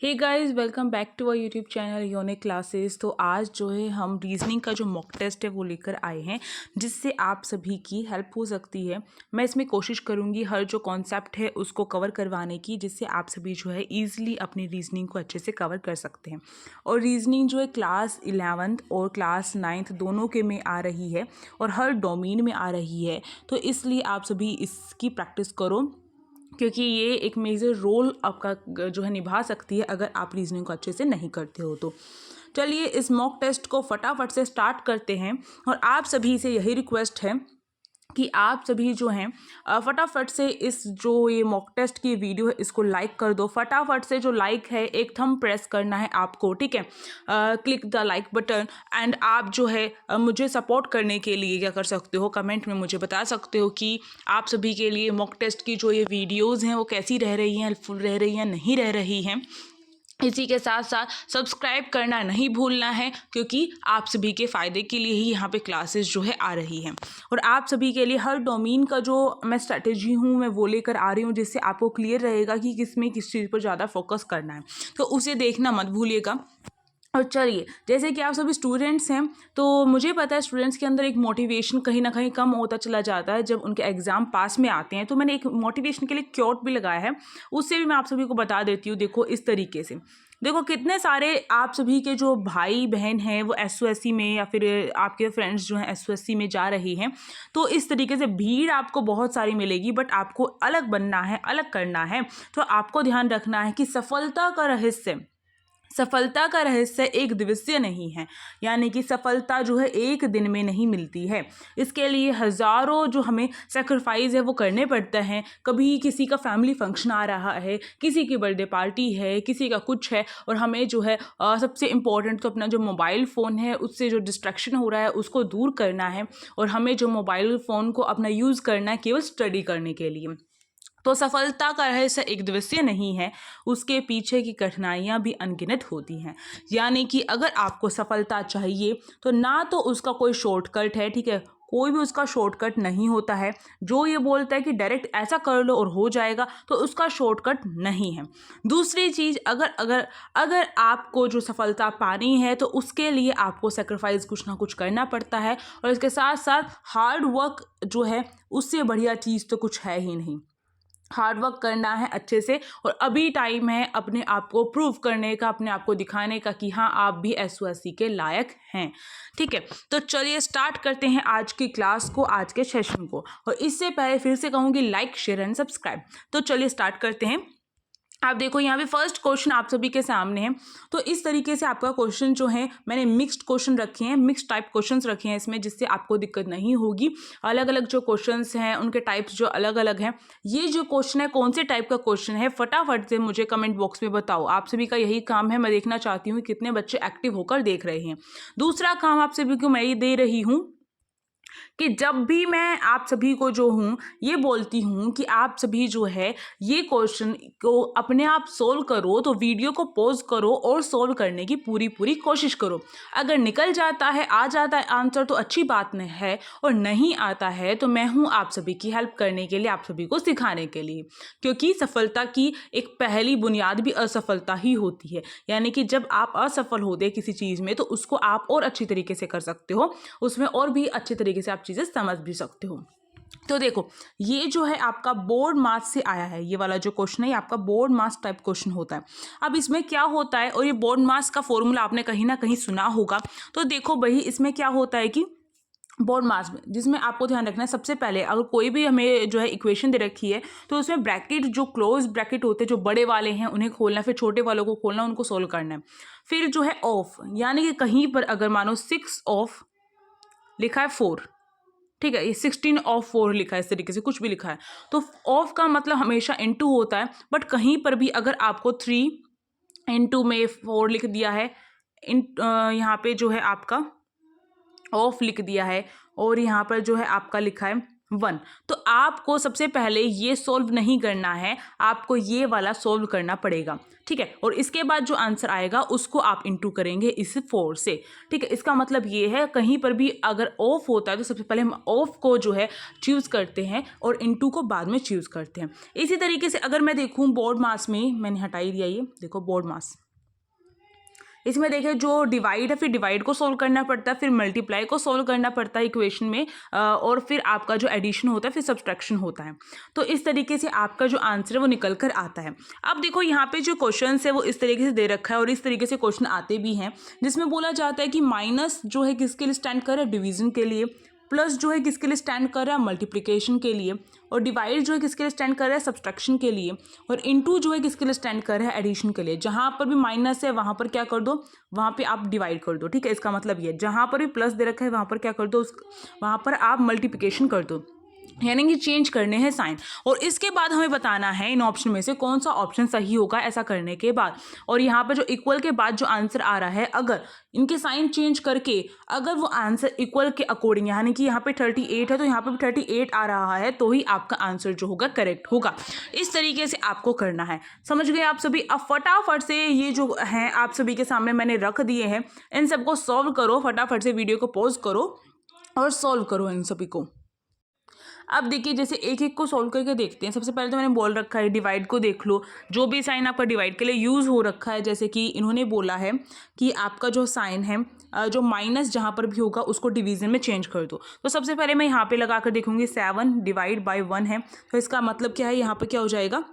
Hey guys, welcome back to our YouTube channel Unique Classes. तो आज जो है हम रीजनिंग का जो मॉक टेस्ट है वो लेकर आए हैं, जिससे आप सभी की हेल्प हो सकती है। मैं इसमें कोशिश करूंगी हर जो कॉन्सेप्ट है उसको कवर करवाने की, जिससे आप सभी जो है ईजिली अपनी रीजनिंग को अच्छे से कवर कर सकते हैं। और रीजनिंग जो है क्लास 11th और क्लास 9th दोनों के में आ रही है और हर डोमेन में आ रही है। तो इसलिए आप सभी इसकी प्रैक्टिस करो, क्योंकि ये एक मेजर रोल आपका जो है निभा सकती है अगर आप रीजनिंग को अच्छे से नहीं करते हो तो। चलिए इस मॉक टेस्ट को फटाफट से स्टार्ट करते हैं। और आप सभी से यही रिक्वेस्ट है कि आप सभी जो हैं फटाफट से इस जो ये मॉक टेस्ट की वीडियो है इसको लाइक कर दो। फटाफट से जो लाइक है एक थंब प्रेस करना है आपको, ठीक है। Click the like button. And आप जो है मुझे सपोर्ट करने के लिए क्या कर सकते हो, कमेंट में मुझे बता सकते हो कि आप सभी के लिए मॉक टेस्ट की जो ये वीडियोज़ हैं वो कैसी रह रही हैं, हेल्पफुल रह रही हैं, नहीं रह रही हैं। इसी के साथ साथ सब्सक्राइब करना नहीं भूलना है, क्योंकि आप सभी के फ़ायदे के लिए ही यहाँ पे क्लासेस जो है आ रही हैं। और आप सभी के लिए हर डोमेन का जो मैं स्ट्रैटेजी हूँ मैं वो लेकर आ रही हूँ, जिससे आपको क्लियर रहेगा कि किस में किस चीज़ पर ज़्यादा फोकस करना है। तो उसे देखना मत भूलिएगा। और चलिए, जैसे कि आप सभी स्टूडेंट्स हैं तो मुझे पता है स्टूडेंट्स के अंदर एक मोटिवेशन कहीं ना कहीं कम होता चला जाता है जब उनके एग्ज़ाम पास में आते हैं। तो मैंने एक मोटिवेशन के लिए क्योट भी लगाया है, उससे भी मैं आप सभी को बता देती हूँ। देखो इस तरीके से, देखो कितने सारे आप सभी के जो भाई बहन हैं वो एसओएससी में या फिर आपके फ्रेंड्स जो हैं एसओएससी में जा रही हैं। तो इस तरीके से भीड़ आपको बहुत सारी मिलेगी, बट आपको अलग बनना है, अलग करना है। तो आपको ध्यान रखना है कि सफलता का रहस्य एक दिवसीय नहीं है, यानी कि सफलता जो है एक दिन में नहीं मिलती है। इसके लिए हज़ारों जो हमें सेक्रीफाइस है वो करने पड़ते हैं। कभी किसी का फैमिली फंक्शन आ रहा है, किसी की बर्थडे पार्टी है, किसी का कुछ है, और हमें जो है सबसे इम्पोर्टेंट तो अपना जो मोबाइल फ़ोन है उससे जो डिस्ट्रैक्शन हो रहा है उसको दूर करना है। और हमें जो मोबाइल फ़ोन को अपना यूज़ करना है केवल स्टडी करने के लिए। तो सफलता का रहस्य एक दिवसीय नहीं है, उसके पीछे की कठिनाइयाँ भी अनगिनत होती हैं। यानी कि अगर आपको सफलता चाहिए तो ना तो उसका कोई शॉर्टकट है, ठीक है, कोई भी उसका शॉर्टकट नहीं होता है। जो ये बोलता है कि डायरेक्ट ऐसा कर लो और हो जाएगा, तो उसका शॉर्टकट नहीं है। दूसरी चीज़, अगर अगर अगर आपको जो सफलता पानी है तो उसके लिए आपको सेक्रीफाइस कुछ ना कुछ करना पड़ता है। और इसके साथ साथ हार्ड वर्क जो है उससे बढ़िया चीज़ तो कुछ है ही नहीं। हार्ड वर्क करना है अच्छे से, और अभी टाइम है अपने आप को प्रूव करने का, अपने आप को दिखाने का कि हाँ आप भी एसओएससी के लायक हैं, ठीक है। तो चलिए स्टार्ट करते हैं आज की क्लास को, आज के सेशन को। और इससे पहले फिर से कहूँगी लाइक शेयर एंड सब्सक्राइब। तो चलिए स्टार्ट करते हैं। आप देखो यहाँ पे फर्स्ट क्वेश्चन आप सभी के सामने है। तो इस तरीके से आपका क्वेश्चन जो है मैंने मिक्स्ड क्वेश्चन रखे हैं, मिक्स टाइप क्वेश्चंस रखे हैं इसमें, जिससे आपको दिक्कत नहीं होगी। अलग अलग जो क्वेश्चंस हैं उनके टाइप्स जो अलग अलग हैं। ये जो क्वेश्चन है कौन से टाइप का क्वेश्चन है फटाफट से मुझे कमेंट बॉक्स में बताओ। आप सभी का यही काम है, मैं देखना चाहती हूँ कितने बच्चे एक्टिव होकर देख रहे हैं। दूसरा काम आप सभी को मैं ये दे रही हूँ कि जब भी मैं आप सभी को जो हूँ ये बोलती हूँ कि आप सभी जो है ये क्वेश्चन को अपने आप सोल्व करो, तो वीडियो को पॉज करो और सोल्व करने की पूरी कोशिश करो। अगर निकल जाता है, आ जाता है आंसर तो अच्छी बात नहीं है, और नहीं आता है तो मैं हूँ आप सभी की हेल्प करने के लिए, आप सभी को सिखाने के लिए। क्योंकि सफलता की एक पहली बुनियाद भी असफलता ही होती है। यानी कि जब आप असफल होते किसी चीज़ में तो उसको आप और अच्छी तरीके से कर सकते हो, उसमें और भी अच्छे तरीके से आप चीज़ें समझ भी सकते हो। तो देखो ये जो है आपका बोर्ड मार्क्स से आया है, ये वाला जो क्वेश्चन है ये आपका बोर्ड मार्क्स टाइप क्वेश्चन होता है। अब इसमें क्या होता है, और ये बोर्ड मार्क्स का फॉर्मूला आपने कहीं ना कहीं सुना होगा। तो देखो भाई इसमें क्या होता है कि बोर्ड मास में, जिसमें आपको ध्यान रखना है सबसे पहले अगर कोई भी हमें जो है इक्वेशन दे रखी है तो उसमें ब्रैकेट जो क्लोज ब्रैकेट होते हैं जो बड़े वाले हैं उन्हें खोलना है, फिर छोटे वालों को खोलना, उनको सोल्व करना है। फिर जो है ऑफ, यानी कि कहीं पर अगर मानो 6 ऑफ लिखा है 4, ठीक है, ये 16 ऑफ 4 लिखा है, इस तरीके से कुछ भी लिखा है तो ऑफ का मतलब हमेशा इनटू होता है। बट कहीं पर भी अगर आपको 3 इनटू में 4 लिख दिया है, यहाँ पे जो है आपका ऑफ लिख दिया है, और यहाँ पर जो है आपका लिखा है 1। तो आपको सबसे पहले ये सॉल्व नहीं करना है, आपको ये वाला सॉल्व करना पड़ेगा, ठीक है। और इसके बाद जो आंसर आएगा उसको आप इंटू करेंगे इस 4 से, ठीक है। इसका मतलब ये है कहीं पर भी अगर ऑफ होता है तो सबसे पहले हम ऑफ को जो है चूज़ करते हैं और इंटू को बाद में चूज़ करते हैं। इसी तरीके से अगर मैं देखूँ बोर्ड मास में, मैंने हटा ही दिया, ये देखो बोर्ड मास, इसमें देखिए जो डिवाइड है, फिर डिवाइड को सोल्व करना पड़ता है, फिर मल्टीप्लाई को सोल्व करना पड़ता है इक्वेशन में, और फिर आपका जो एडिशन होता है, फिर सब्सट्रैक्शन होता है। तो इस तरीके से आपका जो आंसर है वो निकल कर आता है। अब देखो यहाँ पे जो क्वेश्चन है वो इस तरीके से दे रखा है और इस तरीके से क्वेश्चन आते भी हैं, जिसमें बोला जाता है कि माइनस जो है किसके लिए स्टैंड कर रहा है, डिवीजन के लिए, प्लस जो है किसके लिए स्टैंड कर रहा है, मल्टीप्लिकेशन के लिए, और डिवाइड जो है किसके लिए स्टैंड कर रहा है, सब्सट्रैक्शन के लिए, और इनटू जो है किसके लिए स्टैंड कर रहा है, एडिशन के लिए। जहां पर भी माइनस है वहां पर क्या कर दो, वहां पे आप डिवाइड कर दो, ठीक है। इसका मतलब ये जहां पर भी प्लस दे रखा है वहां पर क्या कर दो, वहां पर आप मल्टीप्लिकेशन कर दो, यानी कि चेंज करने हैं साइन। और इसके बाद हमें बताना है इन ऑप्शन में से कौन सा ऑप्शन सही होगा ऐसा करने के बाद। और यहाँ पर जो इक्वल के बाद जो आंसर आ रहा है, अगर इनके साइन चेंज करके अगर वो आंसर इक्वल के अकॉर्डिंग, यानी कि यहाँ पे 38 है तो यहाँ पे भी 38 आ रहा है, तो ही आपका आंसर जो होगा करेक्ट होगा। इस तरीके से आपको करना है। समझ गए आप सभी? अब फटाफट से ये जो हैं आप सभी के सामने मैंने रख दिए हैं, इन सबको सॉल्व करो, फटाफट से वीडियो को पॉज करो और सॉल्व करो इन सभी को। अब देखिए जैसे एक एक को सॉल्व करके देखते हैं। सबसे पहले तो मैंने बोल रखा है डिवाइड को देख लो, जो भी साइन आपका डिवाइड के लिए यूज़ हो रखा है, जैसे कि इन्होंने बोला है कि आपका जो साइन है जो माइनस जहाँ पर भी होगा उसको डिवीजन में चेंज कर दो। तो सबसे पहले मैं यहाँ पे लगा कर देखूंगी 7 डिवाइड बाय 1 है, तो इसका मतलब क्या है, यहाँ पर क्या हो जाएगा,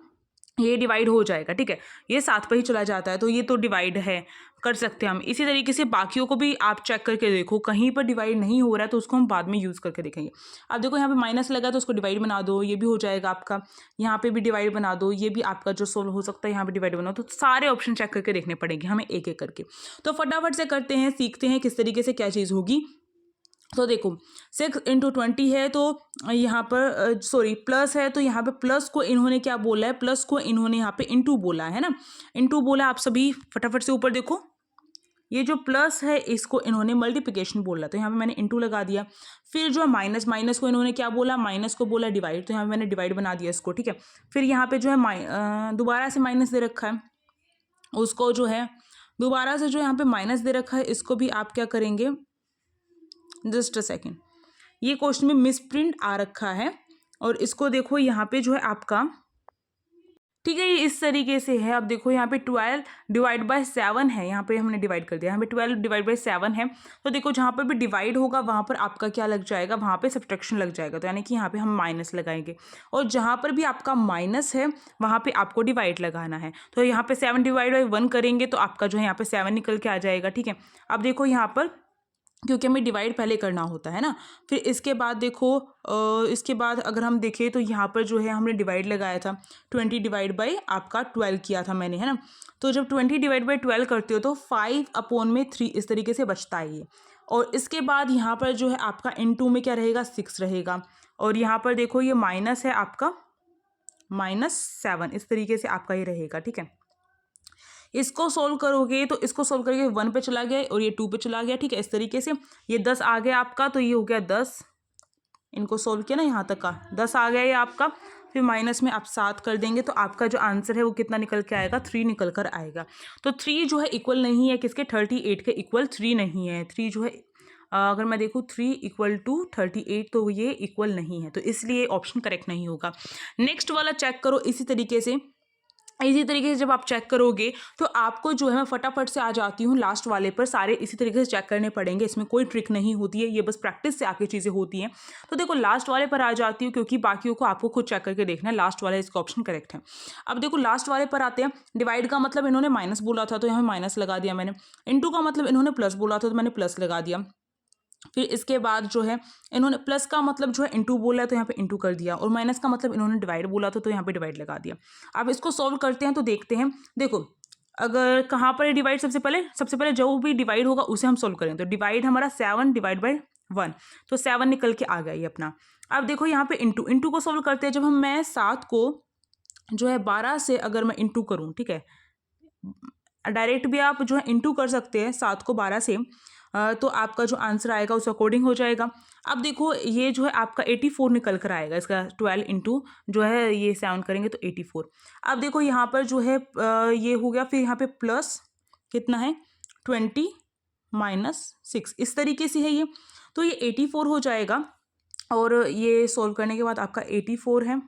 ये डिवाइड हो जाएगा, ठीक है। ये 7 पर ही चला जाता है तो ये तो डिवाइड है, कर सकते हैं हम। इसी तरीके से बाकियों को भी आप चेक करके देखो, कहीं पर डिवाइड नहीं हो रहा है तो उसको हम बाद में यूज़ करके देखेंगे। अब देखो यहाँ पे माइनस लगा तो उसको डिवाइड बना दो, ये भी हो जाएगा आपका। यहाँ पे भी डिवाइड बना दो, ये भी आपका जो सोल्व हो सकता है, यहाँ पे डिवाइड बनाओ। तो सारे ऑप्शन चेक करके देखने पड़ेंगे हमें एक एक करके। तो फटाफट से करते हैं, सीखते हैं किस तरीके से क्या चीज़ होगी। तो देखो 6 × 20 है तो यहाँ पर सॉरी प्लस है, तो यहाँ पे प्लस को इन्होंने क्या बोला है, प्लस को इन्होंने यहाँ पे इंटू बोला है ना, इंटू बोला। आप सभी फटाफट से ऊपर देखो, ये जो प्लस है इसको इन्होंने मल्टीप्लिकेशन बोला, तो यहाँ पे मैंने इंटू लगा दिया। फिर जो माइनस, माइनस को इन्होंने क्या बोला, माइनस को बोला डिवाइड, तो यहाँ पे मैंने डिवाइड बना दिया इसको, ठीक है। फिर यहाँ पे जो है दोबारा से माइनस दे रखा है, उसको जो है दोबारा से जो यहाँ पे माइनस दे रखा है इसको भी आप क्या करेंगे, जस्ट अ सेकेंड, ये क्वेश्चन में मिस प्रिंट आ रखा है और इसको देखो यहाँ पे जो है आपका, ठीक है, ये इस तरीके से है। अब देखो यहाँ पे 12 डिवाइड बाय 7 है, यहाँ पे हमने डिवाइड कर दिया, यहाँ पे 12 डिवाइड बाय 7 है। तो देखो जहाँ पर भी डिवाइड होगा वहाँ पर आपका क्या लग जाएगा, वहाँ पे सब्ट्रैक्शन लग जाएगा, तो यानी कि यहाँ पे हम माइनस लगाएंगे। और जहाँ पर भी आपका माइनस है वहाँ पे आपको डिवाइड लगाना है। तो यहाँ पे 7 डिवाइड बाई 1 करेंगे तो आपका जो है यहाँ पे 7 निकल के आ जाएगा, ठीक है। अब देखो यहाँ पर क्योंकि हमें डिवाइड पहले करना होता है ना, फिर इसके बाद देखो इसके बाद अगर हम देखें तो यहाँ पर जो है हमने डिवाइड लगाया था, 20 डिवाइड बाई आपका 12 किया था मैंने, है ना। तो जब 20 डिवाइड बाई 12 करते हो तो 5/3 इस तरीके से बचता है ये। और इसके बाद यहाँ पर जो है आपका इनटू में क्या रहेगा, 6 रहेगा। और यहाँ पर देखो ये माइनस है आपका -7, इस तरीके से आपका ये रहेगा, ठीक है। इसको सोल्व करोगे तो इसको सोल्व करके 1 पे चला गया और ये 2 पे चला गया, ठीक है। इस तरीके से ये 10 आ गया आपका, तो ये हो गया 10, इनको सोल्व किया ना यहाँ तक का 10 आ गया ये आपका। फिर माइनस में आप 7 कर देंगे तो आपका जो आंसर है वो कितना निकल के आएगा, 3 निकल कर आएगा। तो 3 जो है इक्वल नहीं है किसके, 38 के इक्वल 3 नहीं है। 3 जो है अगर मैं देखूँ 3 = 38 तो ये इक्वल नहीं है, तो इसलिए ऑप्शन करेक्ट नहीं होगा। नेक्स्ट वाला चेक करो इसी तरीके से जब आप चेक करोगे तो आपको जो है, मैं फटाफट से आ जाती हूँ लास्ट वाले पर, सारे इसी तरीके से चेक करने पड़ेंगे, इसमें कोई ट्रिक नहीं होती है, ये बस प्रैक्टिस से आके चीज़ें होती हैं। तो देखो लास्ट वाले पर आ जाती हूँ क्योंकि बाकियों को आपको खुद चेक करके देखना है, लास्ट वाला इसका ऑप्शन करेक्ट है। अब देखो लास्ट वाले पर आते हैं। डिवाइड का मतलब इन्होंने माइनस बोला था तो यहाँ माइनस लगा दिया मैंने। इंटू का मतलब इन्होंने प्लस बोला था तो मैंने प्लस लगा दिया। फिर इसके बाद जो है इन्होंने प्लस का मतलब जो है इंटू बोला है तो यहाँ पे इंटू कर दिया, और माइनस का मतलब इन्होंने डिवाइड बोला था तो यहाँ पे डिवाइड लगा दिया। अब इसको सॉल्व करते हैं तो देखते हैं। देखो अगर कहाँ पर डिवाइड, सबसे पहले जो भी डिवाइड होगा उसे हम सॉल्व करें। तो डिवाइड हमारा 7 डिवाइड बाई 1, तो 7 निकल के आ गया ये अपना। अब देखो यहाँ पे इंटू को सॉल्व करते हैं। जब मैं 7 को जो है 12 से अगर मैं इंटू करूँ, ठीक है, डायरेक्ट भी आप जो है इंटू कर सकते हैं 7 को 12 से, तो आपका जो आंसर आएगा उस अकॉर्डिंग हो जाएगा। अब देखो ये जो है आपका 84 निकल कर आएगा, इसका 12 इंटू जो है ये 7 करेंगे तो 84। अब देखो यहाँ पर जो है ये हो गया, फिर यहाँ पे प्लस कितना है 20 -6, इस तरीके से है ये, तो ये 84 हो जाएगा। और ये सॉल्व करने के बाद आपका 84 है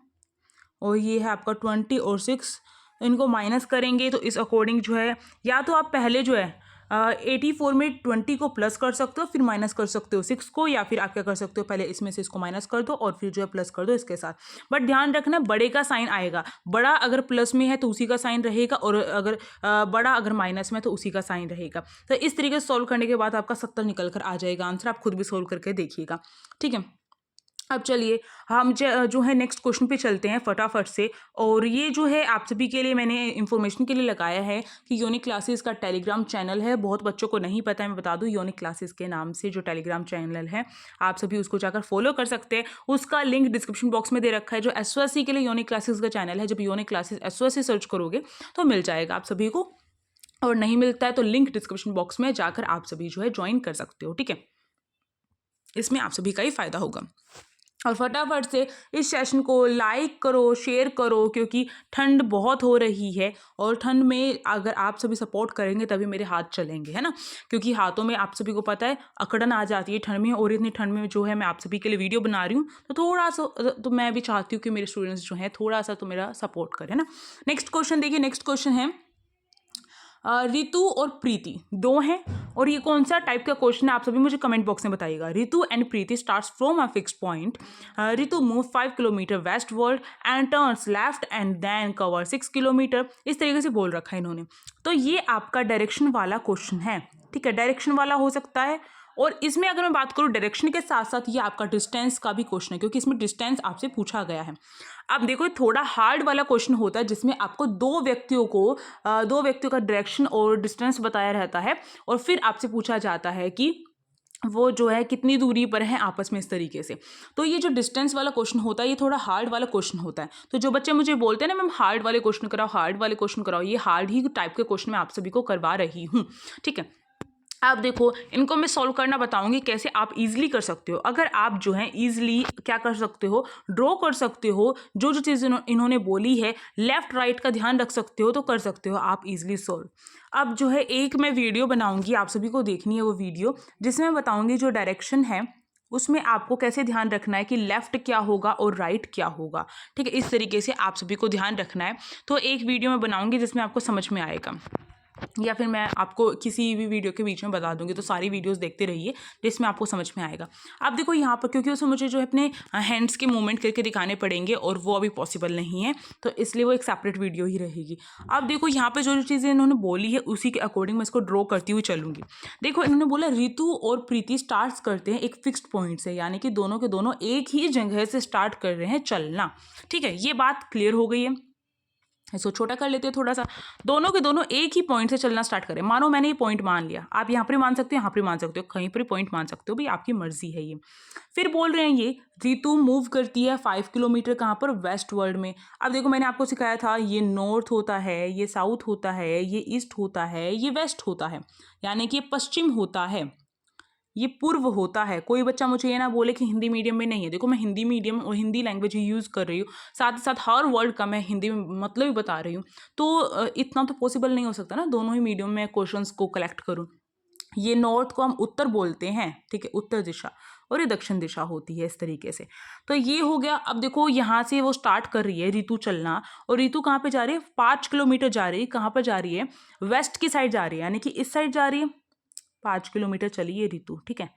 और ये है आपका 20 और 6, इनको माइनस करेंगे तो इस अकॉर्डिंग जो है, या तो आप पहले जो है 84 में 20 को प्लस कर सकते हो, फिर माइनस कर सकते हो 6 को, या फिर आप क्या कर सकते हो पहले इसमें से इसको माइनस कर दो और फिर जो है प्लस कर दो इसके साथ। बट ध्यान रखना बड़े का साइन आएगा, बड़ा अगर प्लस में है तो उसी का साइन रहेगा, और अगर बड़ा अगर माइनस में है तो उसी का साइन रहेगा। तो इस तरीके से सॉल्व करने के बाद आपका 70 निकल कर आ जाएगा आंसर, आप खुद भी सॉल्व करके देखिएगा, ठीक है। अब चलिए हम जो है नेक्स्ट क्वेश्चन पे चलते हैं फटाफट से। और ये जो है आप सभी के लिए मैंने इन्फॉर्मेशन के लिए लगाया है कि यूनिक क्लासेस का टेलीग्राम चैनल है, बहुत बच्चों को नहीं पता है, मैं बता दूं यूनिक क्लासेस के नाम से जो टेलीग्राम चैनल है, आप सभी उसको जाकर फॉलो कर सकते हैं। उसका लिंक डिस्क्रिप्शन बॉक्स में दे रखा है। जो SOSC के लिए यूनिक क्लासेस का चैनल है, जब यूनिक क्लासेस SOSC सर्च करोगे तो मिल जाएगा आप सभी को, और नहीं मिलता है तो लिंक डिस्क्रिप्शन बॉक्स में जाकर आप सभी जो है ज्वाइन कर सकते हो, ठीक है। इसमें आप सभी का ही फायदा होगा। और फटाफट से इस सेशन को लाइक करो, शेयर करो, क्योंकि ठंड बहुत हो रही है और ठंड में अगर आप सभी सपोर्ट करेंगे तभी मेरे हाथ चलेंगे, है ना। क्योंकि हाथों में आप सभी को पता है अकड़न आ जाती है ठंड में, और इतनी ठंड में जो है मैं आप सभी के लिए वीडियो बना रही हूँ, तो थोड़ा सा तो मैं भी चाहती हूँ कि मेरे स्टूडेंट्स जो हैं थोड़ा सा तो मेरा सपोर्ट करें ना। नेक्स्ट क्वेश्चन देखिए, नेक्स्ट क्वेश्चन है रितु और प्रीति दो हैं, और ये कौन सा टाइप का क्वेश्चन है आप सभी मुझे कमेंट बॉक्स में बताइएगा। Ritu and Preeti starts from a fixed point. Ritu move 5 kilometer westward and turns left and then cover 6 kilometer. इस तरीके से बोल रखा है इन्होंने। तो ये आपका डायरेक्शन वाला क्वेश्चन है, ठीक है, डायरेक्शन वाला हो सकता है। और इसमें अगर मैं बात करूँ डायरेक्शन के साथ साथ ये आपका डिस्टेंस का भी क्वेश्चन है, क्योंकि इसमें डिस्टेंस आपसे पूछा गया है। अब देखो थोड़ा हार्ड वाला क्वेश्चन होता है जिसमें आपको दो व्यक्तियों का डायरेक्शन और डिस्टेंस बताया रहता है, और फिर आपसे पूछा जाता है कि वो जो है कितनी दूरी पर है आपस में, इस तरीके से। तो ये जो डिस्टेंस वाला क्वेश्चन होता है ये थोड़ा हार्ड वाला क्वेश्चन होता है। तो जो बच्चे मुझे बोलते हैं ना मैम हार्ड वाले क्वेश्चन कराओ, हार्ड वाले क्वेश्चन कराओ, ये हार्ड ही टाइप के क्वेश्चन मैं आप सभी को करवा रही हूँ, ठीक है। आप देखो इनको मैं सॉल्व करना बताऊंगी कैसे आप इजीली कर सकते हो। अगर आप जो है इजीली क्या कर सकते हो, ड्रॉ कर सकते हो, जो जो चीज़ इन्होंने बोली है लेफ्ट राइट का ध्यान रख सकते हो तो कर सकते हो आप इजीली सॉल्व। अब जो है एक मैं वीडियो बनाऊंगी, आप सभी को देखनी है वो वीडियो, जिसमें मैं बताऊंगी जो डायरेक्शन है उसमें आपको कैसे ध्यान रखना है कि लेफ्ट क्या होगा और राइट क्या होगा, ठीक है। इस तरीके से आप सभी को ध्यान रखना है। तो एक वीडियो मैं बनाऊंगी जिसमें आपको समझ में आएगा, या फिर मैं आपको किसी भी वीडियो के बीच में बता दूंगी, तो सारी वीडियोस देखते रहिए जिसमें आपको समझ में आएगा। अब देखो यहाँ पर क्योंकि उसमें मुझे जो है अपने हैंड्स के मूवमेंट करके दिखाने पड़ेंगे और वो अभी पॉसिबल नहीं है, तो इसलिए वो एक सेपरेट वीडियो ही रहेगी। अब देखो यहाँ पे जो जो चीज़ें इन्होंने बोली है उसी के अकॉर्डिंग मैं इसको ड्रॉ करती हुई चलूँगी। देखो इन्होंने बोला रितु और प्रीति स्टार्ट करते हैं एक फिक्स्ड पॉइंट से, यानी कि दोनों के दोनों एक ही जगह से स्टार्ट कर रहे हैं चलना, ठीक है। ये बात क्लियर हो गई है। इसको छोटा कर लेते हैं थोड़ा सा। दोनों के दोनों एक ही पॉइंट से चलना स्टार्ट करें। मानो मैंने ये पॉइंट मान लिया, आप यहाँ पर मान सकते हो, यहाँ पर मान सकते हो, कहीं पर पॉइंट मान सकते हो, भाई आपकी मर्जी है ये। फिर बोल रहे हैं ये रितु मूव करती है 5 किलोमीटर कहाँ पर, वेस्ट वर्ल्ड में। अब देखो मैंने आपको सिखाया था ये नॉर्थ होता है, ये साउथ होता है, ये ईस्ट होता है, ये वेस्ट होता है, यानी कि ये पश्चिम होता है, ये पूर्व होता है। कोई बच्चा मुझे ये ना बोले कि हिंदी मीडियम में नहीं है। देखो मैं हिंदी मीडियम और हिंदी लैंग्वेज यूज़ कर रही हूँ, साथ ही साथ हर वर्ड का मैं हिंदी में मतलब ही बता रही हूँ, तो इतना तो पॉसिबल नहीं हो सकता ना दोनों ही मीडियम में क्वेश्चंस को कलेक्ट करूँ। ये नॉर्थ को हम उत्तर बोलते हैं, ठीक है, उत्तर दिशा, और ये दक्षिण दिशा होती है, इस तरीके से। तो ये हो गया। अब देखो यहाँ से वो स्टार्ट कर रही है रितु चलना, और रितु कहाँ पे जा रही है, 5 किलोमीटर जा रही है। कहाँ पर जा रही है, वेस्ट की साइड जा रही है, यानी कि इस साइड जा रही है। 5 किलोमीटर चली ये रितु, ठीक है।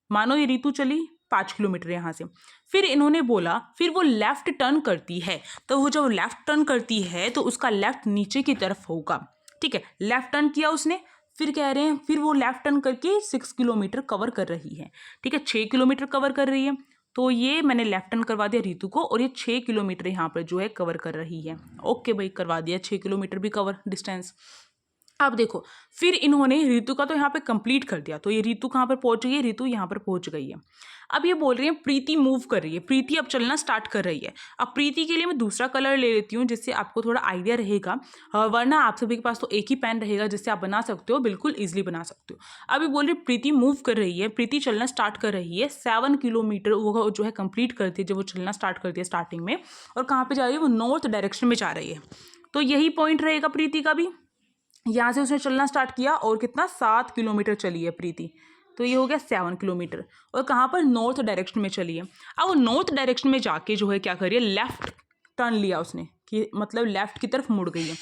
मानो ये रितु चली 5 किलोमीटर यहाँ से। फिर इन्होंने बोला फिर वो लेफ्ट टर्न करती है, तो वो जब लेफ्ट टर्न करती है तो उसका लेफ्ट नीचे की तरफ होगा, ठीक है। लेफ्ट टर्न किया उसने, फिर कह रहे हैं फिर वो लेफ्ट टर्न करके 6 किलोमीटर कवर कर रही है, ठीक है, 6 किलोमीटर कवर कर रही है। तो ये मैंने लेफ्ट टर्न करवा दिया रितु को, और ये 6 किलोमीटर यहाँ पर जो है कवर कर रही है। ओके भाई, करवा दिया 6 किलोमीटर भी कवर डिस्टेंस। अब देखो, फिर इन्होंने ऋतु का तो यहाँ पे कंप्लीट कर दिया, तो ये ऋतु कहाँ पर पहुंच गई है, ऋतु यहाँ पर पहुंच गई है। अब ये बोल रही है प्रीति मूव कर रही है, प्रीति अब चलना स्टार्ट कर रही है। अब प्रीति के लिए मैं दूसरा कलर ले लेती हूँ जिससे आपको थोड़ा आइडिया रहेगा, वरना आप सभी के पास तो एक ही पेन रहेगा जिससे आप बना सकते हो, बिल्कुल ईजिली बना सकते हो। अब ये बोल रही है प्रीति मूव कर रही है, प्रीति चलना स्टार्ट कर रही है, 7 किलोमीटर वो जो है कंप्लीट करती है जब वो चलना स्टार्ट करती है स्टार्टिंग में। और कहाँ पर जा रही है, वो नॉर्थ डायरेक्शन में जा रही है। तो यही पॉइंट रहेगा प्रीति का भी। यहाँ से उसने चलना स्टार्ट किया और कितना 7 किलोमीटर चली है प्रीति, तो ये हो गया 7 किलोमीटर। और कहाँ पर, नॉर्थ डायरेक्शन में चली है। अब वो नॉर्थ डायरेक्शन में जाके जो है क्या करिए, लेफ्ट टर्न लिया उसने, कि मतलब लेफ्ट की तरफ मुड़ गई है।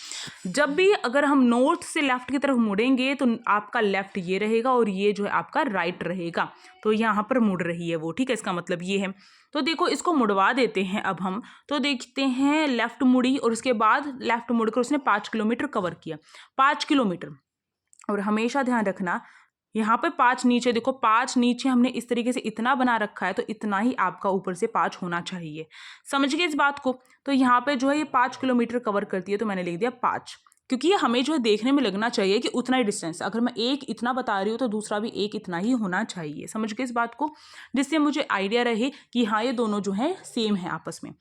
जब भी अगर हम नॉर्थ से लेफ्ट की तरफ मुड़ेंगे तो आपका लेफ्ट ये रहेगा और ये जो है आपका राइट रहेगा, तो यहाँ पर मुड़ रही है वो, ठीक है, इसका मतलब ये है। तो देखो इसको मुड़वा देते हैं अब हम, तो देखते हैं लेफ्ट मुड़ी और उसके बाद लेफ्ट मुड़कर उसने 5 किलोमीटर कवर किया, 5 किलोमीटर। और हमेशा ध्यान रखना यहाँ पे 5 नीचे, देखो 5 नीचे हमने इस तरीके से इतना बना रखा है, तो इतना ही आपका ऊपर से 5 होना चाहिए। समझ गए इस बात को। तो यहाँ पे जो है ये 5 किलोमीटर कवर करती है, तो मैंने लिख दिया 5, क्योंकि ये हमें जो है देखने में लगना चाहिए कि उतना ही डिस्टेंस, अगर मैं एक इतना बता रही हूँ तो दूसरा भी एक इतना ही होना चाहिए। समझ गए इस बात को, जिससे मुझे आइडिया रहे कि हाँ ये दोनों जो है सेम है आपस में।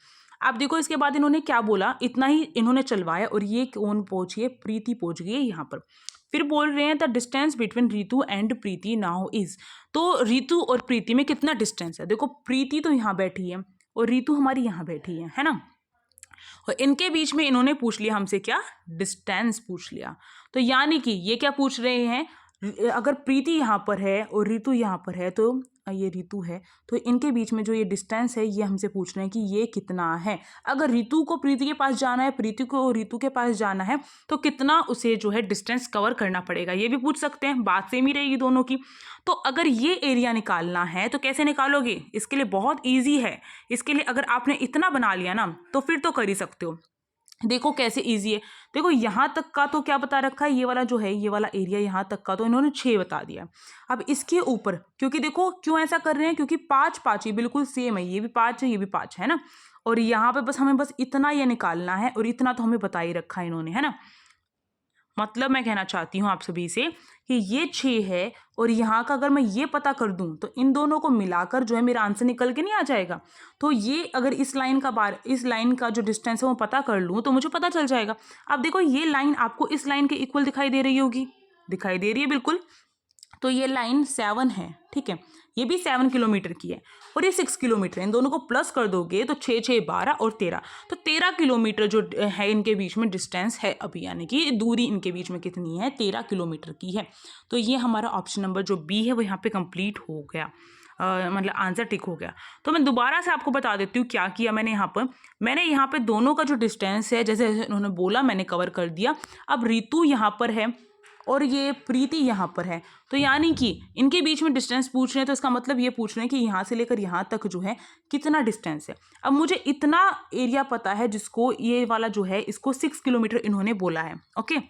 आप देखो इसके बाद इन्होंने क्या बोला, इतना ही इन्होंने चलवाया और ये कौन पहुंची है, प्रीति पहुंच गई है यहाँ पर। फिर बोल रहे हैं the distance between Ritu and Preeti now is, तो ऋतु और प्रीति में कितना डिस्टेंस है। देखो प्रीति तो यहाँ बैठी है और ऋतु हमारी यहाँ बैठी है ना, और इनके बीच में इन्होंने पूछ लिया हमसे क्या, डिस्टेंस पूछ लिया। तो यानी कि ये क्या पूछ रहे हैं, अगर प्रीति यहाँ पर है और ऋतु यहाँ पर है, तो ये ऋतु है, तो इनके बीच में जो ये डिस्टेंस है ये हमसे पूछ रहे हैं कि ये कितना है। अगर ऋतु को प्रीति के पास जाना है, प्रीति को ऋतु के पास जाना है, तो कितना उसे जो है डिस्टेंस कवर करना पड़ेगा, ये भी पूछ सकते हैं। बात सेम ही रहेगी दोनों की। तो अगर ये एरिया निकालना है तो कैसे निकालोगे, इसके लिए बहुत ईजी है। इसके लिए अगर आपने इतना बना लिया ना तो फिर तो कर ही सकते हो। देखो कैसे इजी है, देखो यहाँ तक का तो क्या बता रखा है, ये वाला जो है ये वाला एरिया यहाँ तक का तो इन्होंने 6 बता दिया। अब इसके ऊपर, क्योंकि देखो क्यों ऐसा कर रहे हैं, क्योंकि 5 5 ये बिल्कुल सेम है, ये भी 5 है ये भी 5 है ना, और यहाँ पे बस हमें बस इतना ये निकालना है और इतना तो हमें बता ही रखा है इन्होंने, है ना। मतलब मैं कहना चाहती हूँ आप सभी से कि ये 6 है और यहाँ का अगर मैं ये पता कर दूँ तो इन दोनों को मिलाकर जो है मेरा आंसर निकल के नहीं आ जाएगा। तो ये अगर इस लाइन का जो डिस्टेंस है वो पता कर लूँ तो मुझे पता चल जाएगा। अब देखो ये लाइन आपको इस लाइन के इक्वल दिखाई दे रही होगी, दिखाई दे रही है बिल्कुल। तो ये लाइन 7 है, ठीक है, ये भी 7 किलोमीटर की है और ये 6 किलोमीटर है। इन दोनों को प्लस कर दोगे तो 6 6 12 और 13, तो 13 किलोमीटर जो है इनके बीच में डिस्टेंस है अभी, यानी कि दूरी इनके बीच में कितनी है, 13 किलोमीटर की है। तो ये हमारा ऑप्शन नंबर जो बी है वो यहाँ पे कंप्लीट हो गया, मतलब आंसर टिक हो गया। तो मैं दोबारा से आपको बता देती हूँ क्या किया मैंने यहाँ पे दोनों का जो डिस्टेंस है जैसे जैसे उन्होंने बोला मैंने कवर कर दिया। अब ऋतु यहाँ पर है और ये प्रीति यहाँ पर है, तो यानी कि इनके बीच में डिस्टेंस पूछ रहे हैं, तो इसका मतलब ये पूछ रहे हैं कि यहाँ से लेकर यहाँ तक जो है कितना डिस्टेंस है। अब मुझे इतना एरिया पता है जिसको ये वाला जो है इसको 6 किलोमीटर इन्होंने बोला है, ओके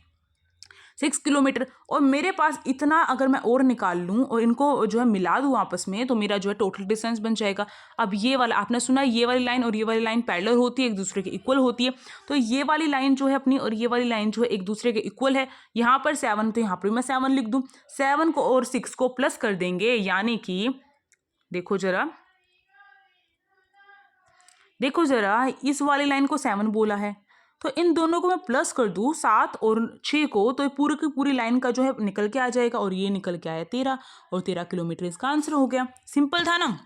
6 किलोमीटर, और मेरे पास इतना अगर मैं और निकाल लूँ और इनको जो है मिला दूँ आपस में तो मेरा जो है टोटल डिस्टेंस बन जाएगा। अब ये वाला आपने सुना, ये वाली लाइन और ये वाली लाइन पैरेलल होती है, एक दूसरे के इक्वल होती है। तो ये वाली लाइन जो है अपनी और ये वाली लाइन जो है एक दूसरे के इक्वल है। यहाँ पर 7 तो यहाँ पर मैं 7 लिख दूँ, 7 को और 6 को प्लस कर देंगे, यानी कि देखो जरा इस वाली लाइन को 7 बोला है, तो इन दोनों को मैं प्लस कर दूँ 7 और 6 को, तो पूरी की पूरी लाइन का जो है निकल के आ जाएगा, और ये निकल के आया 13 और 13 किलोमीटर इसका आंसर हो गया। सिंपल था ना।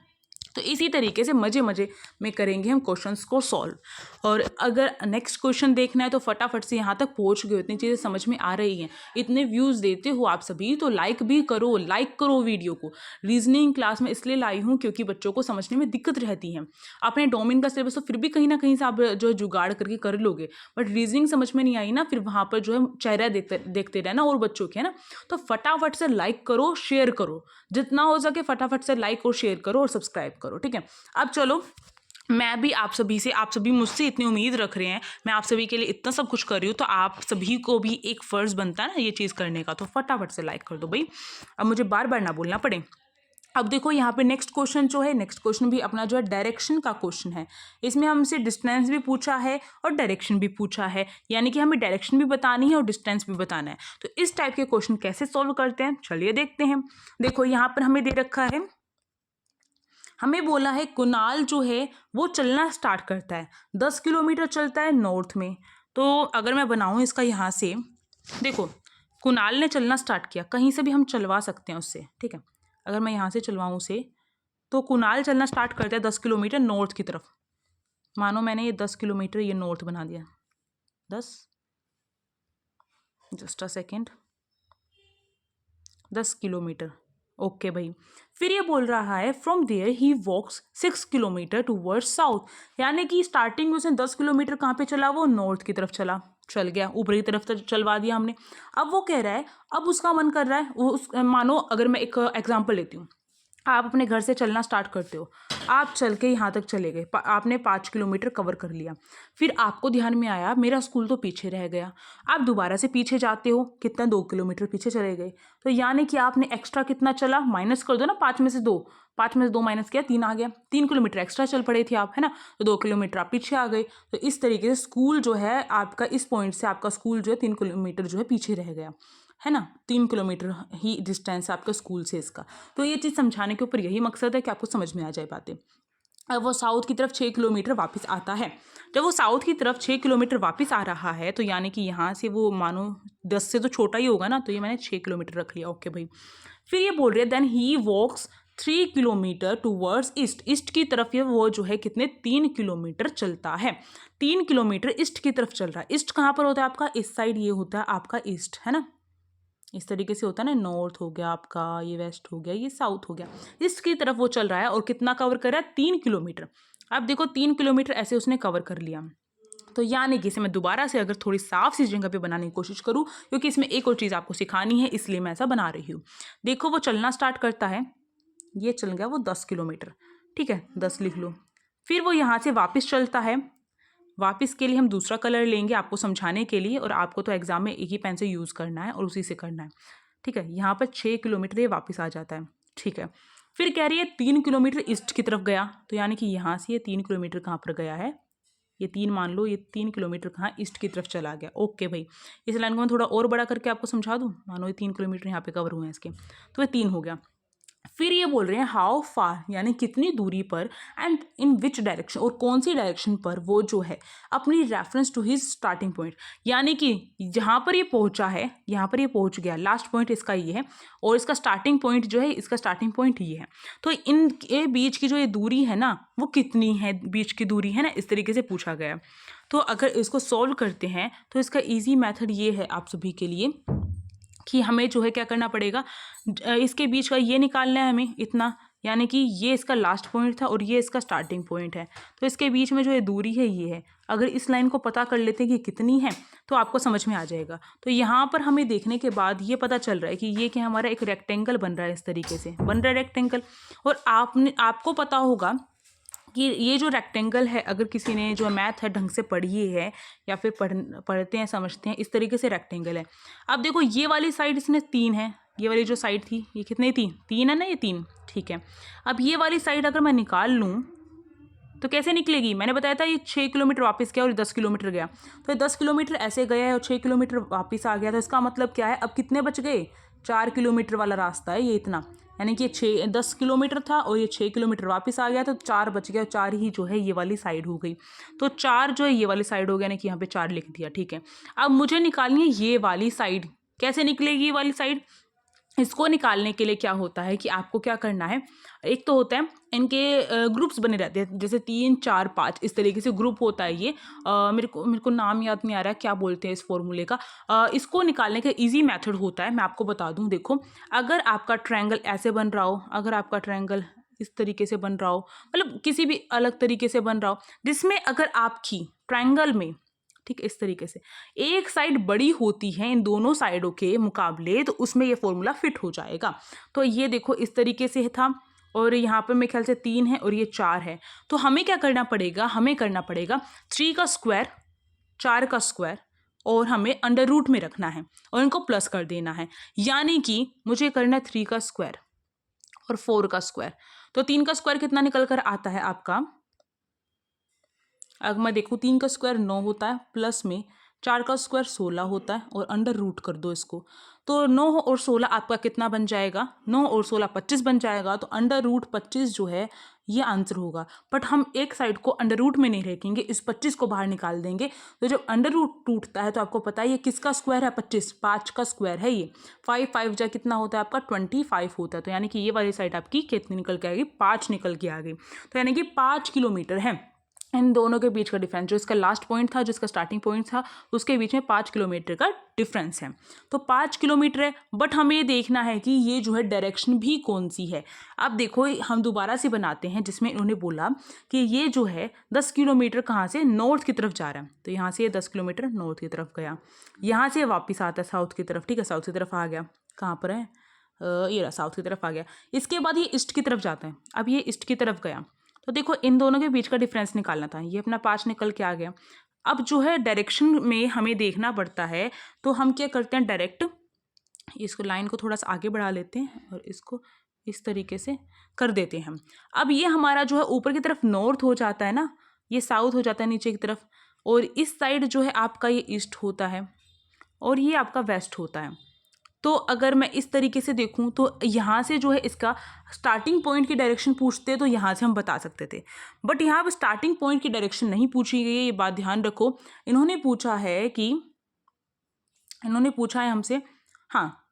तो इसी तरीके से मज़े में करेंगे हम क्वेश्चंस को सॉल्व। और अगर नेक्स्ट क्वेश्चन देखना है तो फटाफट से यहाँ तक पहुँच गए, इतनी चीज़ें समझ में आ रही हैं, इतने व्यूज़ देते हो आप सभी, तो लाइक भी करो, लाइक करो वीडियो को। रीजनिंग क्लास में इसलिए लाई हूँ क्योंकि बच्चों को समझने में दिक्कत रहती है। आपने डोमेन का सिलेबस तो फिर भी कहीं ना कहीं से आप जो है जुगाड़ करके कर लोगे, बट रीजनिंग समझ में नहीं आई ना, फिर वहाँ पर जो है चेहरा देखते रहना और बच्चों के, है ना। तो फटाफट से लाइक करो, शेयर करो, जितना हो सके फटाफट से लाइक और शेयर करो और सब्सक्राइब करो, ठीक है। अब चलो, मैं भी आप सभी मुझसे इतनी उम्मीद रख रहे हैं, मैं आप सभी के लिए इतना सब कुछ कर रही हूँ, तो आप सभी को भी एक फ़र्ज़ बनता है ना ये चीज़ करने का, तो फटाफट से लाइक कर दो भाई, अब मुझे बार बार ना बोलना पड़े। अब देखो यहाँ पे नेक्स्ट क्वेश्चन जो है, नेक्स्ट क्वेश्चन भी अपना जो है डायरेक्शन का क्वेश्चन है। इसमें हमसे डिस्टेंस भी पूछा है और डायरेक्शन भी पूछा है, यानी कि हमें डायरेक्शन भी बतानी है और डिस्टेंस भी बताना है। तो इस टाइप के क्वेश्चन कैसे सॉल्व करते हैं, चलिए देखते हैं। देखो यहाँ पर हमें दे रखा है, हमें बोला है कुणाल जो है वो चलना स्टार्ट करता है, 10 किलोमीटर चलता है नॉर्थ में। तो अगर मैं बनाऊँ इसका यहाँ से, देखो कुणाल ने चलना स्टार्ट किया, कहीं से भी हम चलवा सकते हैं उससे, ठीक है। अगर मैं यहाँ से चलवाऊँ उसे, तो कुणाल चलना स्टार्ट करता है 10 किलोमीटर नॉर्थ की तरफ। मानो मैंने ये 10 किलोमीटर ये नॉर्थ बना दिया, 10, just a second, 10 kilometer, okay भाई। फिर ये बोल रहा है from there he walks 6 kilometer towards south, यानी कि स्टार्टिंग में उसने 10 किलोमीटर कहाँ पे चला, वो नॉर्थ की तरफ चल गया, ऊपर की तरफ तो चलवा दिया हमने। अब वो कह रहा है, अब उसका मन कर रहा है, वो मानो अगर मैं एक एग्जांपल लेती हूँ, आप अपने घर से चलना स्टार्ट करते हो, आप चल के यहाँ तक चले गए, आपने 5 किलोमीटर कवर कर लिया। फिर आपको ध्यान में आया मेरा स्कूल तो पीछे रह गया, आप दोबारा से पीछे जाते हो, कितना 2 किलोमीटर पीछे चले गए। तो यानी कि आपने एक्स्ट्रा कितना चला, माइनस कर दो ना, 5 में से 2, 5 में से 2 माइनस किया, 3 आ गया, 3 किलोमीटर एक्स्ट्रा चल पड़े थे आप, है ना। तो 2 किलोमीटर आप पीछे आ गए। तो इस तरीके से स्कूल जो है आपका, इस पॉइंट से आपका स्कूल जो है 3 किलोमीटर जो है पीछे रह गया, है ना। 3 किलोमीटर ही डिस्टेंस है आपका स्कूल से इसका। तो ये चीज़ समझाने के ऊपर यही मकसद है कि आपको समझ में आ जाए बातें। अब वो साउथ की तरफ 6 किलोमीटर वापस आता है। जब वो साउथ की तरफ 6 किलोमीटर वापस आ रहा है, तो यानी कि यहाँ से वो मानो 10 से तो छोटा ही होगा ना, तो ये मैंने 6 किलोमीटर रख लिया, ओके भाई। फिर ये बोल रहे हैं then he walks 3 kilometer towards east, east की तरफ ये वो जो है कितने 3 किलोमीटर चलता है, 3 किलोमीटर ईस्ट की तरफ चल रहा है। ईस्ट कहाँ पर होता है आपका, इस साइड ये होता है आपका ईस्ट, है ना। इस तरीके से होता है ना, नॉर्थ हो गया आपका, ये वेस्ट हो गया, ये साउथ हो गया, इसकी तरफ वो चल रहा है। और कितना कवर कर रहा है, 3 किलोमीटर। अब देखो 3 किलोमीटर ऐसे उसने कवर कर लिया। तो यानी कि इसे मैं दोबारा से अगर थोड़ी साफ सी जगह पे बनाने की कोशिश करूँ, क्योंकि इसमें एक और चीज़ आपको सिखानी है, इसलिए मैं ऐसा बना रही हूँ। देखो वो चलना स्टार्ट करता है, ये चल गया वो 10 किलोमीटर, ठीक है, 10 लिख लो। फिर वो यहाँ से वापस चलता है, वापस के लिए हम दूसरा कलर लेंगे आपको समझाने के लिए, और आपको तो एग्जाम में एक ही पेन से यूज़ करना है और उसी से करना है, ठीक है। यहाँ पर 6 किलोमीटर ये वापस आ जाता है, ठीक है। फिर कह रही है 3 किलोमीटर ईस्ट की तरफ गया, तो यानी कि यहाँ से ये 3 किलोमीटर कहाँ पर गया है, ये 3 मान लो, ये 3 किलोमीटर कहाँ ईस्ट की तरफ चला गया, ओके भाई। इस लाइन को मैं थोड़ा और बड़ा करके आपको समझा दूँ, मानो ये 3 किलोमीटर यहाँ पे कवर हुए हैं इसके, तो ये 3 हो गया। फिर ये बोल रहे हैं हाउ फार, यानी कितनी दूरी पर, एंड इन विच डायरेक्शन, और कौन सी डायरेक्शन पर वो जो है अपनी reference to his starting point, यानी कि जहाँ पर ये पहुँचा है, यहाँ पर ये पहुँच गया, लास्ट पॉइंट इसका ये है, और इसका स्टार्टिंग पॉइंट जो है, इसका स्टार्टिंग पॉइंट ये है। तो इनके बीच की जो ये दूरी है ना, वो कितनी है, बीच की दूरी है ना, इस तरीके से पूछा गया। तो अगर इसको सॉल्व करते हैं तो इसका ईजी मैथड ये है आप सभी के लिए कि हमें जो है क्या करना पड़ेगा, इसके बीच का ये निकालना है हमें इतना, यानी कि ये इसका लास्ट पॉइंट था और ये इसका स्टार्टिंग पॉइंट है। तो इसके बीच में जो ये दूरी है ये है, अगर इस लाइन को पता कर लेते हैं कि कितनी है तो आपको समझ में आ जाएगा। तो यहाँ पर हमें देखने के बाद ये पता चल रहा है कि ये क्या हमारा एक रेक्टेंगल बन रहा है, इस तरीके से बन रहा है रेक्टेंगल। और आपको पता होगा कि ये जो रेक्टेंगल है, अगर किसी ने जो मैथ है ढंग से पढ़ी है या फिर पढ़ते हैं समझते हैं, इस तरीके से रेक्टेंगल है। अब देखो ये वाली साइड इसने 3 है, ये वाली जो साइड थी ये कितनी थी, 3 है ना, ये 3, ठीक है। अब ये वाली साइड अगर मैं निकाल लूँ तो कैसे निकलेगी, मैंने बताया था ये 6 किलोमीटर वापस गया और 10 किलोमीटर गया, तो ये 10 किलोमीटर ऐसे गया है और 6 किलोमीटर वापस आ गया। तो इसका मतलब क्या है, अब कितने बच गए, 4 किलोमीटर वाला रास्ता है ये इतना, यानी कि ये 10 किलोमीटर था और ये 6 किलोमीटर वापस आ गया, तो 4 बच गया, 4 ही जो है ये वाली साइड हो गई। तो 4 जो है ये वाली साइड हो गया, यानी कि यहाँ पे 4 लिख दिया, ठीक है। अब मुझे निकालनी है ये वाली साइड, कैसे निकलेगी ये वाली साइड, इसको निकालने के लिए क्या होता है कि आपको क्या करना है, एक तो होता है इनके ग्रुप्स बने रहते हैं, जैसे 3 4 5 इस तरीके से ग्रुप होता है ये। मेरे को नाम याद नहीं आ रहा है क्या बोलते हैं इस फॉर्मूले का। इसको निकालने का इजी मेथड होता है, मैं आपको बता दूं। देखो अगर आपका ट्रायंगल ऐसे बन रहा हो, अगर आपका ट्रायंगल इस तरीके से बन रहा हो, मतलब किसी भी अलग तरीके से बन रहा हो, जिसमें अगर आपकी ट्रायंगल में, ठीक, इस तरीके से एक साइड बड़ी होती है इन दोनों साइडों के मुकाबले, तो उसमें ये फॉर्मूला फिट हो जाएगा। तो ये देखो इस तरीके से था, और यहाँ पर मेरे ख्याल से 3 है और ये 4 है। तो हमें क्या करना पड़ेगा, हमें करना पड़ेगा 3 का स्क्वायर, 4 का स्क्वायर, और हमें अंडर रूट में रखना है और इनको प्लस कर देना है। यानी कि मुझे करना है 3 का स्क्वायर और 4 का स्क्वायर। तो 3 का स्क्वायर कितना निकल कर आता है आपका, अगर मैं देखूँ 3 का स्क्वायर 9 होता है, प्लस में 4 का स्क्वायर 16 होता है और अंडर रूट कर दो इसको, तो 9 और 16 आपका कितना बन जाएगा, 9 और 16 25 बन जाएगा। तो अंडर रूट 25 जो है ये आंसर होगा। बट हम एक साइड को अंडर रूट में नहीं रखेंगे, इस 25 को बाहर निकाल देंगे। तो जब अंडर रूट टूटता है तो आपको पता है ये किसका स्क्वायर है, 25, 5 का स्क्वायर है ये। 5 5 जा कितना होता है आपका 25 होता है। तो यानी कि ये वाली साइड आपकी कितनी निकल के आएगी, 5 निकल के आ गई। तो यानी कि 5 किलोमीटर है इन दोनों के बीच का डिफरेंस। जो इसका लास्ट पॉइंट था, जो इसका स्टार्टिंग पॉइंट था, उसके बीच में 5 किलोमीटर का डिफरेंस है। तो 5 किलोमीटर है, बट हमें ये देखना है कि ये जो है डायरेक्शन भी कौन सी है। अब देखो हम दोबारा से बनाते हैं, जिसमें इन्होंने बोला कि ये जो है 10 किलोमीटर कहाँ से, नॉर्थ की तरफ जा रहा है। तो यहाँ से ये 10 किलोमीटर नॉर्थ की तरफ गया, यहाँ से वापस आता है साउथ की तरफ, ठीक है, साउथ की तरफ आ गया, कहाँ पर है, ये रहा, साउथ की तरफ आ गया। इसके बाद ये ईस्ट की तरफ जाता है, अब ये ईस्ट की तरफ गया। तो देखो इन दोनों के बीच का डिफरेंस निकालना था, ये अपना 5 निकल के आ गया। अब जो है डायरेक्शन में हमें देखना पड़ता है, तो हम क्या करते हैं, डायरेक्ट इसको लाइन को थोड़ा सा आगे बढ़ा लेते हैं और इसको इस तरीके से कर देते हैं हम। अब ये हमारा जो है ऊपर की तरफ नॉर्थ हो जाता है ना, ये साउथ हो जाता है नीचे की तरफ, और इस साइड जो है आपका ये ईस्ट होता है और ये आपका वेस्ट होता है। तो अगर मैं इस तरीके से देखूं तो यहाँ से जो है इसका स्टार्टिंग पॉइंट की डायरेक्शन पूछते तो यहाँ से हम बता सकते थे, बट यहाँ पर स्टार्टिंग पॉइंट की डायरेक्शन नहीं पूछी गई है, ये बात ध्यान रखो। इन्होंने पूछा है हमसे, हाँ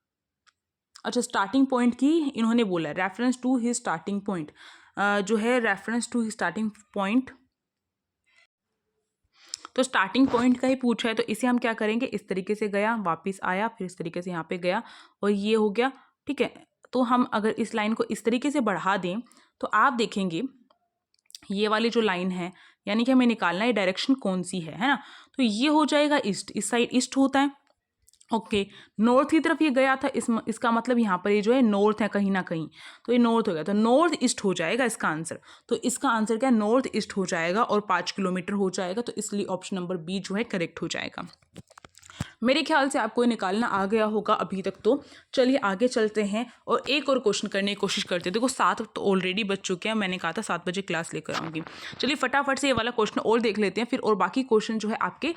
अच्छा, स्टार्टिंग पॉइंट की इन्होंने बोला reference to his starting point, जो है reference to his starting point, तो स्टार्टिंग पॉइंट का ही पूछा है। तो इसे हम क्या करेंगे, इस तरीके से गया, वापस आया, फिर इस तरीके से यहाँ पे गया और ये हो गया, ठीक है। तो हम अगर इस लाइन को इस तरीके से बढ़ा दें तो आप देखेंगे ये वाली जो लाइन है, यानी कि हमें निकालना है डायरेक्शन कौन सी है ना। तो ये हो जाएगा ईस्ट, इस साइड ईस्ट होता है, ओके। नॉर्थ की तरफ ये गया था, इसका मतलब यहाँ पर ये जो है नॉर्थ है कहीं ना कहीं, तो ये नॉर्थ हो गया, तो नॉर्थ ईस्ट हो जाएगा इसका आंसर। तो इसका आंसर क्या है, नॉर्थ ईस्ट हो जाएगा और 5 किलोमीटर हो जाएगा। तो इसलिए ऑप्शन नंबर बी जो है करेक्ट हो जाएगा। मेरे ख्याल से आपको ये निकालना आ गया होगा अभी तक। तो चलिए आगे चलते हैं और एक और क्वेश्चन करने की कोशिश करते हैं। देखो 7 तो ऑलरेडी बज चुके हैं, मैंने कहा था 7 बजे क्लास लेकर आऊँगी। चलिए फटाफट से ये वाला क्वेश्चन और देख लेते हैं, फिर और बाकी क्वेश्चन जो है आपके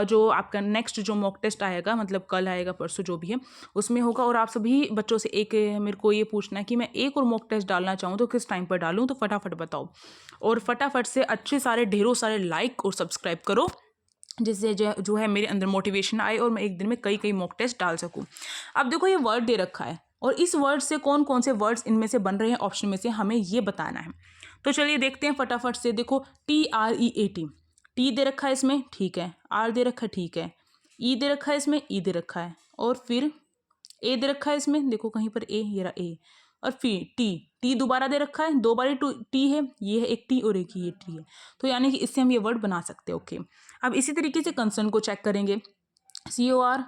जो आपका नेक्स्ट जो मॉक टेस्ट आएगा, मतलब कल आएगा परसों जो भी है, उसमें होगा। और आप सभी बच्चों से एक मेरे को ये पूछना है कि मैं एक और मॉक टेस्ट डालना चाहूँ तो किस टाइम पर डालूँ, तो फटाफट बताओ। और फटाफट से अच्छे सारे ढेरों सारे लाइक और सब्सक्राइब करो, जिससे जो है मेरे अंदर मोटिवेशन आए और मैं एक दिन में कई मॉक टेस्ट डाल सकूं। अब देखो ये वर्ड दे रखा है और इस वर्ड से कौन कौन से वर्ड्स इनमें से बन रहे हैं, ऑप्शन में से हमें ये बताना है। तो चलिए देखते हैं फटाफट से। देखो TREAT, टी दे रखा है इसमें, ठीक है, आर दे रखा है, ठीक है, ई दे रखा है इसमें, ई दे रखा है, और फिर ए दे रखा है इसमें, देखो कहीं पर ए, ये रहा ए, और फिर टी दोबारा दे रखा है, 2 बार टी है, ये है एक टी और एक ये टी है। तो यानी कि इससे हम ये वर्ड बना सकते हैं, ओके। अब इसी तरीके से कंसर्न को चेक करेंगे, CONCE,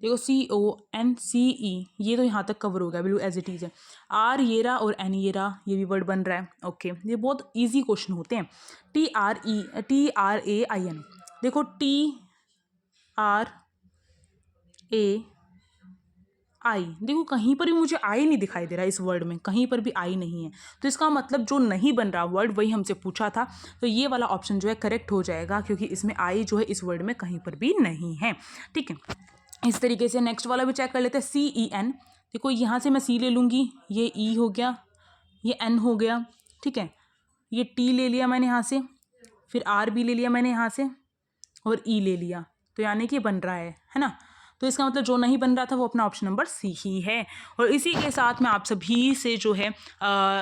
देखो CONCE, ये तो यहाँ तक कवर हो गया बिल्कुल एज इट इज है। आर ये रहा और एन ये रहा, ये भी वर्ड बन रहा है, ओके। ये बहुत ईजी क्वेश्चन होते हैं। TRAIN, देखो TRAI, देखो कहीं पर भी मुझे आई नहीं दिखाई दे रहा है, इस वर्ड में कहीं पर भी आई नहीं है। तो इसका मतलब जो नहीं बन रहा वर्ड वही हमसे पूछा था। तो ये वाला ऑप्शन जो है करेक्ट हो जाएगा, क्योंकि इसमें आई जो है इस वर्ड में कहीं पर भी नहीं है, ठीक है। इस तरीके से नेक्स्ट वाला भी चेक कर लेते हैं। CEN, देखो यहाँ से मैं सी ले लूँगी, ये ई हो गया, ये एन हो गया, ठीक है, ये टी ले लिया मैंने यहाँ से, फिर आर भी ले लिया मैंने यहाँ से, और ई ले लिया। तो यानी कि बन रहा है ना। तो इसका मतलब जो नहीं बन रहा था वो अपना ऑप्शन नंबर सी ही है। और इसी के साथ मैं आप सभी से जो है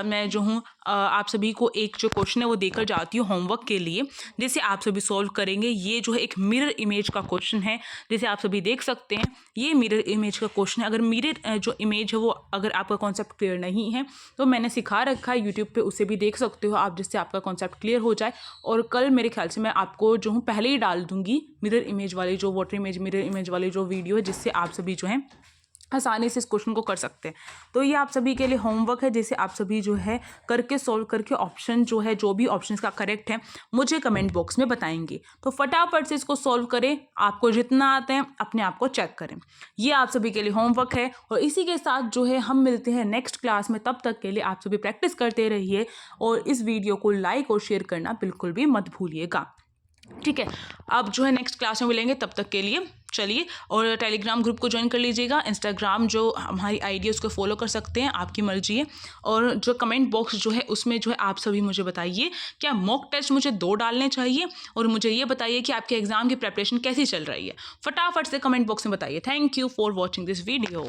मैं जो हूँ आप सभी को एक जो क्वेश्चन है वो देकर जाती हूँ होमवर्क के लिए, जिसे आप सभी सॉल्व करेंगे। ये जो है एक मिरर इमेज का क्वेश्चन है, जिसे आप सभी देख सकते हैं। ये मिरर इमेज का क्वेश्चन है। अगर मिरर जो इमेज है वो अगर आपका कॉन्सेप्ट क्लियर नहीं है तो मैंने सिखा रखा है यूट्यूब पे, उसे भी देख सकते हो आप, जिससे आपका कॉन्सेप्ट क्लियर हो जाए। और कल मेरे ख्याल से मैं आपको जो हूँ पहले ही डाल दूँगी मिरर इमेज वाली, जो वाटर इमेज मिरर इमेज वाली जो वीडियो है, जिससे आप सभी जो है आसानी से इस क्वेश्चन को कर सकते हैं। तो ये आप सभी के लिए होमवर्क है, जिसे आप सभी जो है करके सॉल्व करके ऑप्शन जो है, जो भी ऑप्शन का करेक्ट है, मुझे कमेंट बॉक्स में बताएंगे। तो फटाफट से इसको सॉल्व करें, आपको जितना आता है अपने आप को चेक करें। ये आप सभी के लिए होमवर्क है। और इसी के साथ जो है हम मिलते हैं नेक्स्ट क्लास में। तब तक के लिए आप सभी प्रैक्टिस करते रहिए और इस वीडियो को लाइक और शेयर करना बिल्कुल भी मत भूलिएगा। ठीक है, अब जो है नेक्स्ट क्लास में मिलेंगे, तब तक के लिए चलिए। और टेलीग्राम ग्रुप को ज्वाइन कर लीजिएगा। इंस्टाग्राम जो हमारी आईडी है उसको फॉलो कर सकते हैं, आपकी मर्जी है। और जो कमेंट बॉक्स जो है उसमें जो है आप सभी मुझे बताइए क्या मॉक टेस्ट मुझे 2 डालने चाहिए, और मुझे ये बताइए कि आपके एग्जाम की प्रिपरेशन कैसी चल रही है। फटाफट से कमेंट बॉक्स में बताइए। Thank you for watching this video.